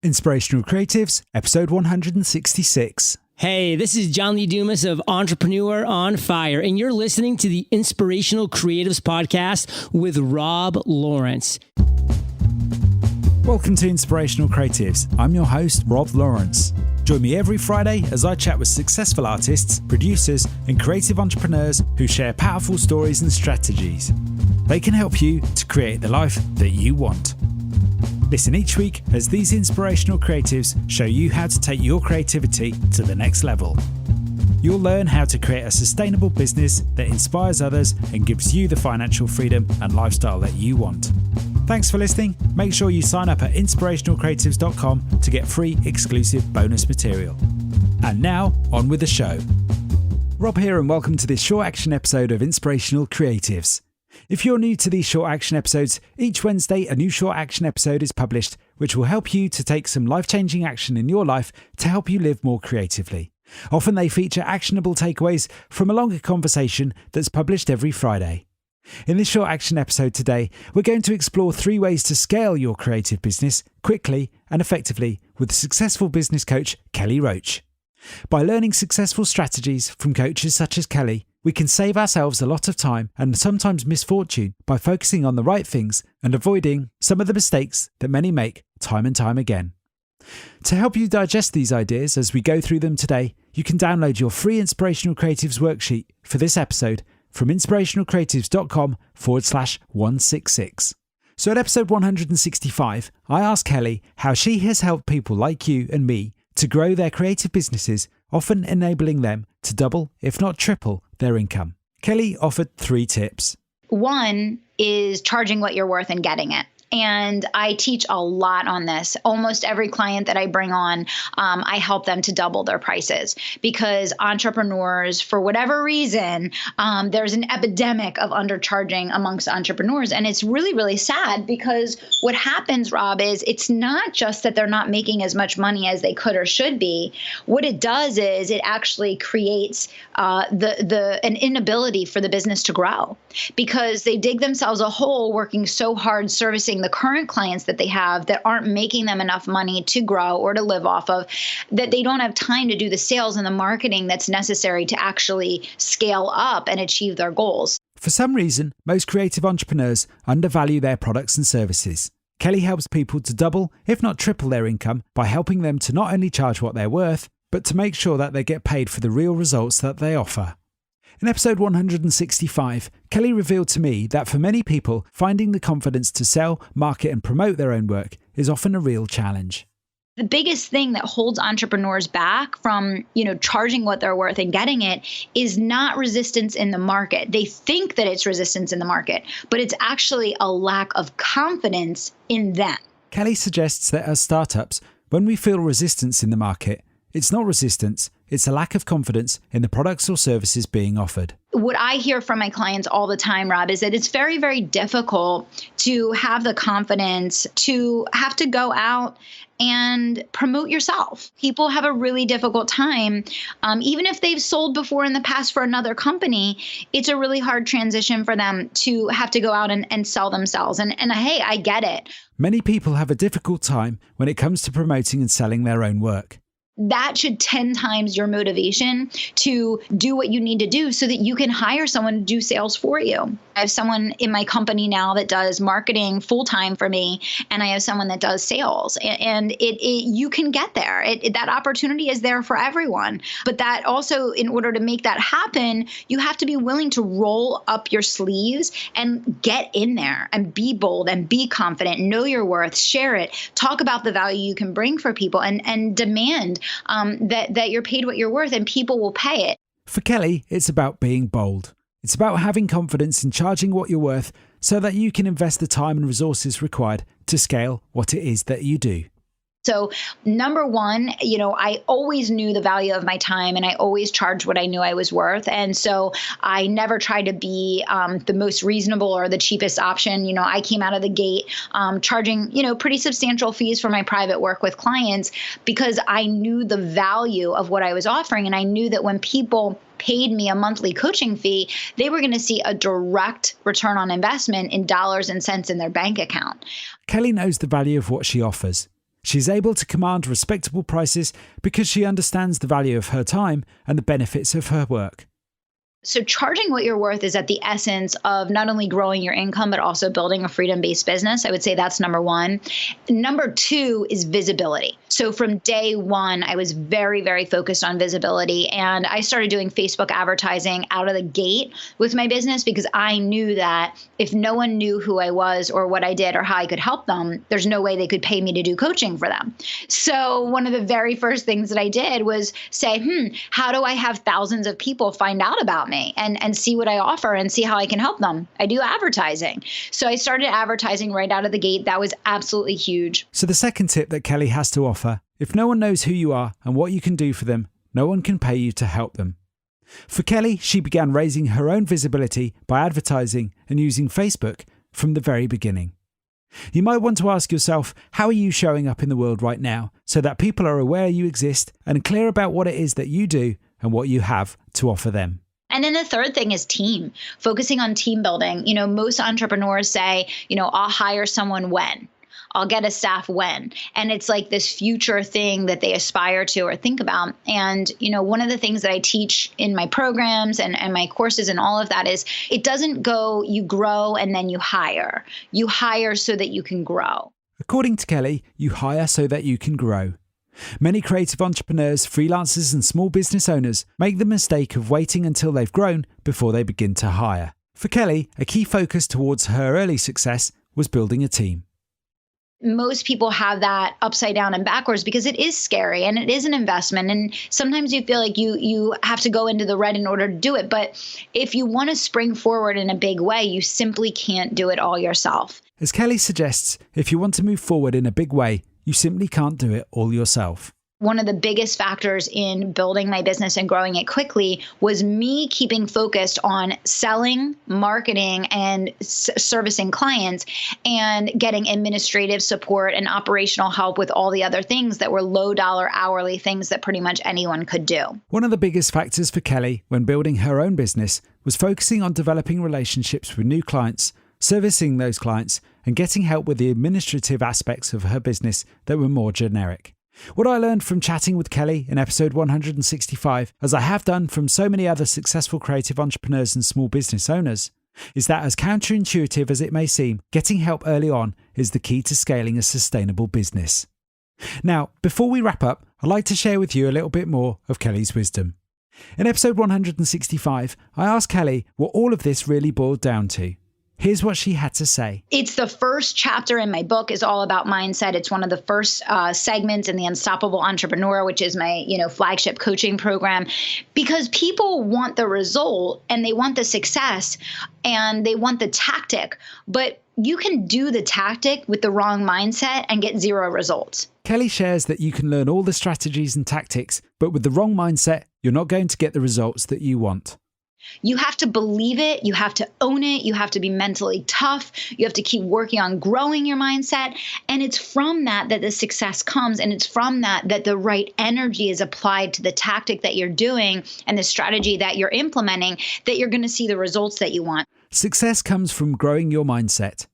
Inspirational Creatives, episode 166. Hey, this is John Lee Dumas of Entrepreneur on Fire, and you're listening to the Inspirational Creatives podcast with Rob Lawrence. Welcome to Inspirational Creatives. I'm your host, Rob Lawrence. Join me every Friday as I chat with successful artists, producers, and creative entrepreneurs who share powerful stories and strategies. They can help you to create the life that you want. Listen each week as these inspirational creatives show you how to take your creativity to the next level. You'll learn how to create a sustainable business that inspires others and gives you the financial freedom and lifestyle that you want. Thanks for listening. Make sure you sign up at inspirationalcreatives.com to get free exclusive bonus material. And now, on with the show. Rob here, and welcome to this short action episode of Inspirational Creatives. If you're new to these short action episodes, each Wednesday a new short action episode is published, which will help you to take some life-changing action in your life to help you live more creatively. Often they feature actionable takeaways from a longer conversation that's published every Friday. In this short action episode today, we're going to explore 3 ways to scale your creative business quickly and effectively with successful business coach Kelly Roach. By learning successful strategies from coaches such as Kelly, we can save ourselves a lot of time and sometimes misfortune by focusing on the right things and avoiding some of the mistakes that many make time and time again. To help you digest these ideas as we go through them today, you can download your free Inspirational Creatives worksheet for this episode from inspirationalcreatives.com/166. So at episode 165, I asked Kelly how she has helped people like you and me to grow their creative businesses, often enabling them to double, if not triple, their income. Kelly offered 3 tips. 1 is charging what you're worth and getting it. And I teach a lot on this. Almost every client that I bring on, I help them to double their prices because entrepreneurs, for whatever reason, there's an epidemic of undercharging amongst entrepreneurs. And it's really, really sad because what happens, Rob, is it's not just that they're not making as much money as they could or should be. What it does is it actually creates an inability for the business to grow because they dig themselves a hole working so hard servicing the current clients that they have that aren't making them enough money to grow or to live off of, that they don't have time to do the sales and the marketing that's necessary to actually scale up and achieve their goals. For some reason, most creative entrepreneurs undervalue their products and services. Kelly helps people to double, if not triple their income by helping them to not only charge what they're worth, but to make sure that they get paid for the real results that they offer. In episode 165, Kelly revealed to me that for many people, finding the confidence to sell, market, and promote their own work is often a real challenge. The biggest thing that holds entrepreneurs back from, charging what they're worth and getting it is not resistance in the market. They think that it's resistance in the market, but it's actually a lack of confidence in them. Kelly suggests that as startups, when we feel resistance in the market, it's not resistance, it's a lack of confidence in the products or services being offered. What I hear from my clients all the time, Rob, is that it's very, very difficult to have the confidence to have to go out and promote yourself. People have a really difficult time. Even if they've sold before in the past for another company, it's a really hard transition for them to have to go out and sell themselves. And hey, I get it. Many people have a difficult time when it comes to promoting and selling their own work. That should 10 times your motivation to do what you need to do so that you can hire someone to do sales for you. I have someone in my company now that does marketing full-time for me, and I have someone that does sales. And you can get there. That opportunity is there for everyone. But that also, in order to make that happen, you have to be willing to roll up your sleeves and get in there and be bold and be confident, know your worth, share it, talk about the value you can bring for people, and demand that you're paid what you're worth, and people will pay it. For Kelly, it's about being bold. It's about having confidence in charging what you're worth so that you can invest the time and resources required to scale what it is that you do. So number one, I always knew the value of my time and I always charged what I knew I was worth. And so I never tried to be the most reasonable or the cheapest option. I came out of the gate charging, pretty substantial fees for my private work with clients because I knew the value of what I was offering. And I knew that when people paid me a monthly coaching fee, they were going to see a direct return on investment in dollars and cents in their bank account. Kelly knows the value of what she offers. She's able to command respectable prices because she understands the value of her time and the benefits of her work. So charging what you're worth is at the essence of not only growing your income, but also building a freedom-based business. I would say that's number one. Number two is visibility. So from day one, I was very, very focused on visibility. And I started doing Facebook advertising out of the gate with my business because I knew that if no one knew who I was or what I did or how I could help them, there's no way they could pay me to do coaching for them. So one of the very first things that I did was say, how do I have thousands of people find out about me and see what I offer and see how I can help them? I do advertising. So I started advertising right out of the gate. That was absolutely huge. So the second tip that Kelly has to offer, if no one knows who you are and what you can do for them, no one can pay you to help them. For Kelly, she began raising her own visibility by advertising and using Facebook from the very beginning. You might want to ask yourself, how are you showing up in the world right now so that people are aware you exist and clear about what it is that you do and what you have to offer them? And then the third thing is team, focusing on team building. Most entrepreneurs say, I'll hire someone when. I'll get a staff when. And it's like this future thing that they aspire to or think about. And, one of the things that I teach in my programs and my courses and all of that is it doesn't go, you grow and then you hire. You hire so that you can grow. According to Kelly, you hire so that you can grow. Many creative entrepreneurs, freelancers and small business owners make the mistake of waiting until they've grown before they begin to hire. For Kelly, a key focus towards her early success was building a team. Most people have that upside down and backwards because it is scary and it is an investment. And sometimes you feel like you have to go into the red in order to do it. But if you want to spring forward in a big way, you simply can't do it all yourself. As Kelly suggests, if you want to move forward in a big way, you simply can't do it all yourself. One of the biggest factors in building my business and growing it quickly was me keeping focused on selling, marketing, and servicing clients and getting administrative support and operational help with all the other things that were low-dollar hourly things that pretty much anyone could do. One of the biggest factors for Kelly when building her own business was focusing on developing relationships with new clients, servicing those clients, and getting help with the administrative aspects of her business that were more generic. What I learned from chatting with Kelly in episode 165, as I have done from so many other successful creative entrepreneurs and small business owners, is that as counterintuitive as it may seem, getting help early on is the key to scaling a sustainable business. Now, before we wrap up, I'd like to share with you a little bit more of Kelly's wisdom. In episode 165, I asked Kelly what all of this really boiled down to. Here's what she had to say. It's the first chapter in my book is all about mindset. It's one of the first segments in the Unstoppable Entrepreneur, which is my, flagship coaching program, because people want the result and they want the success and they want the tactic, but you can do the tactic with the wrong mindset and get zero results. Kelly shares that you can learn all the strategies and tactics, but with the wrong mindset, you're not going to get the results that you want. You have to believe it. You have to own it. You have to be mentally tough. You have to keep working on growing your mindset. And it's from that the success comes. And it's from that the right energy is applied to the tactic that you're doing and the strategy that you're implementing that you're going to see the results that you want. Success comes from growing your mindset.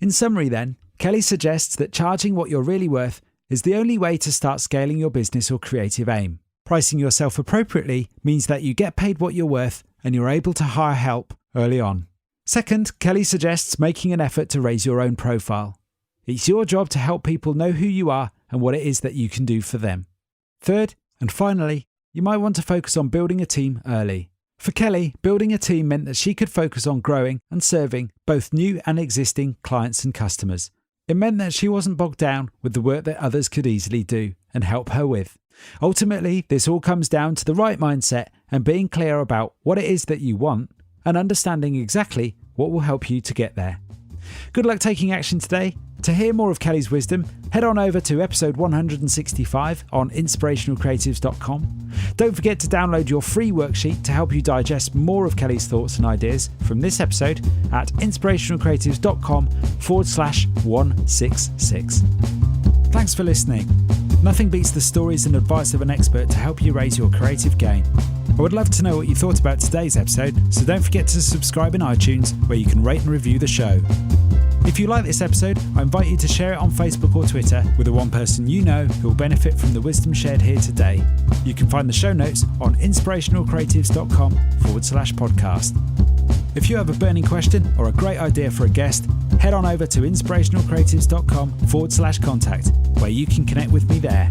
In summary then, Kelly suggests that charging what you're really worth is the only way to start scaling your business or creative aim. Pricing yourself appropriately means that you get paid what you're worth and you're able to hire help early on. Second, Kelly suggests making an effort to raise your own profile. It's your job to help people know who you are and what it is that you can do for them. Third, and finally, you might want to focus on building a team early. For Kelly, building a team meant that she could focus on growing and serving both new and existing clients and customers. It meant that she wasn't bogged down with the work that others could easily do and help her with. Ultimately, this all comes down to the right mindset and being clear about what it is that you want and understanding exactly what will help you to get there. Good luck taking action today. To hear more of Kelly's wisdom, head on over to episode 165 on inspirationalcreatives.com. Don't forget to download your free worksheet to help you digest more of Kelly's thoughts and ideas from this episode at inspirationalcreatives.com/166. Thanks for listening. Nothing beats the stories and advice of an expert to help you raise your creative game. I would love to know what you thought about today's episode, so don't forget to subscribe in iTunes where you can rate and review the show. If you like this episode, I invite you to share it on Facebook or Twitter with the one person you know who will benefit from the wisdom shared here today. You can find the show notes on inspirationalcreatives.com/podcast. If you have a burning question or a great idea for a guest, head on over to inspirationalcreatives.com/contact, where you can connect with me there.